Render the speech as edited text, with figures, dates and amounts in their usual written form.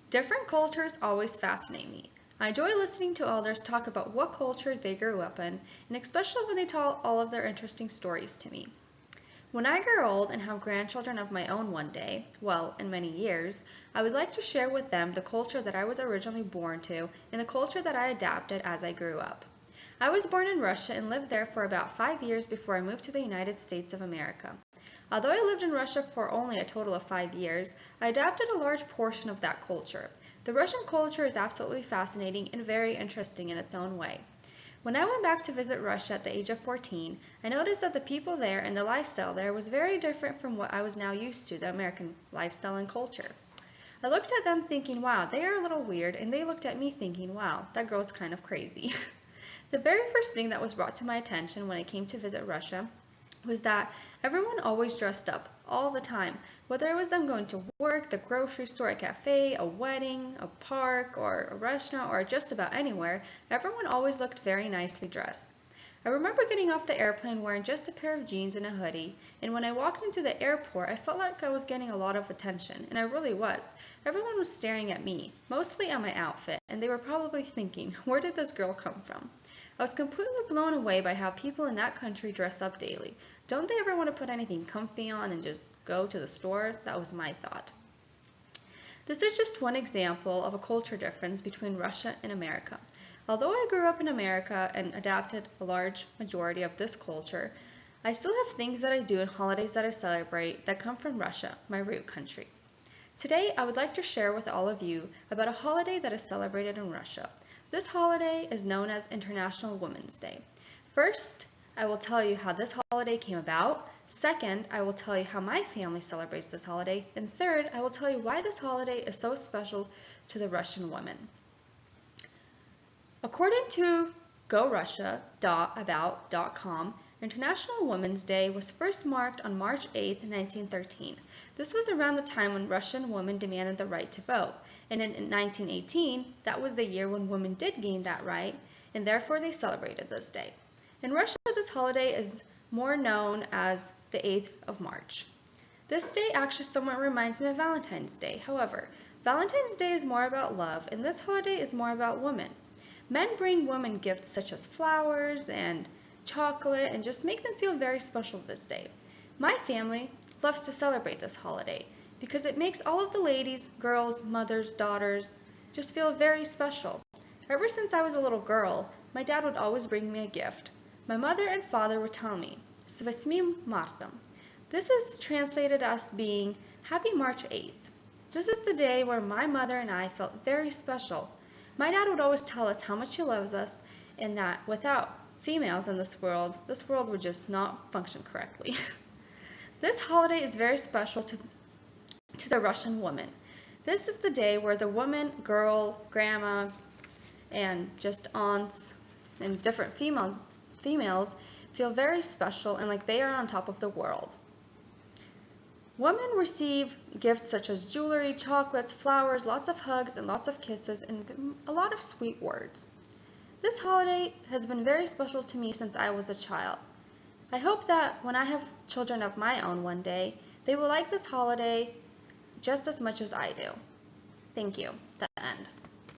Different cultures always fascinate me. I enjoy listening to others talk about what culture they grew up in, and especially when they tell all of their interesting stories to me. When I grow old and have grandchildren of my own one day, well, in many years, I would like to share with them the culture that I was originally born to and the culture that I adapted as I grew up. I was born in Russia and lived there for about 5 years before I moved to the United States of America. Although I lived in Russia for only a total of 5 years, I adapted a large portion of that culture. The Russian culture is absolutely fascinating and very interesting in its own way. When I went back to visit Russia at the age of 14, I noticed that the people there and the lifestyle there was very different from what I was now used to, the American lifestyle and culture. I looked at them thinking, wow, they are a little weird, and they looked at me thinking, wow, that girl's kind of crazy. The very first thing that was brought to my attention when I came to visit Russia was that everyone always dressed up all the time, whether it was them going to work, the grocery store, a cafe, a wedding, a park, or a restaurant, or just about anywhere. Everyone always looked very nicely dressed. I remember getting off the airplane wearing just a pair of jeans and a hoodie, and when I walked into the airport, I felt like I was getting a lot of attention, and I really was. Everyone was staring at me, mostly at my outfit, and they were probably thinking, where did this girl come from? I was completely blown away by how people in that country dress up daily. Don't they ever want to put anything comfy on and just go to the store? That was my thought. This is just one example of a culture difference between Russia and America. Although I grew up in America and adapted a large majority of this culture, I still have things that I do and holidays that I celebrate that come from Russia, my root country. Today, I would like to share with all of you about a holiday that is celebrated in Russia. This holiday is known as International Women's Day. First, I will tell you how this holiday came about. Second, I will tell you how my family celebrates this holiday. And third, I will tell you why this holiday is so special to the Russian women. According to GoRussia.about.com, International Women's Day was first marked on March 8, 1913. This was around the time when Russian women demanded the right to vote. And in 1918, that was the year when women did gain that right, and therefore they celebrated this day. In Russia, this holiday is more known as the 8th of March. This day actually somewhat reminds me of Valentine's Day. However, Valentine's Day is more about love, and this holiday is more about women. Men bring women gifts such as flowers and chocolate and just make them feel very special this day. My family loves to celebrate this holiday because it makes all of the ladies, girls, mothers, daughters just feel very special. Ever since I was a little girl, my dad would always bring me a gift. My mother and father would tell me, "S 8 Marta." This is translated as being Happy March 8th. This is the day where my mother and I felt very special. My dad would always tell us how much he loves us and that without females in this world would just not function correctly. This holiday is very special to the Russian woman. This is the day where the woman, girl, grandma, and just aunts and different females feel very special and like they are on top of the world. Women receive gifts such as jewelry, chocolates, flowers, lots of hugs, and lots of kisses, and a lot of sweet words. This holiday has been very special to me since I was a child. I hope that when I have children of my own one day, they will like this holiday just as much as I do. Thank you. The end.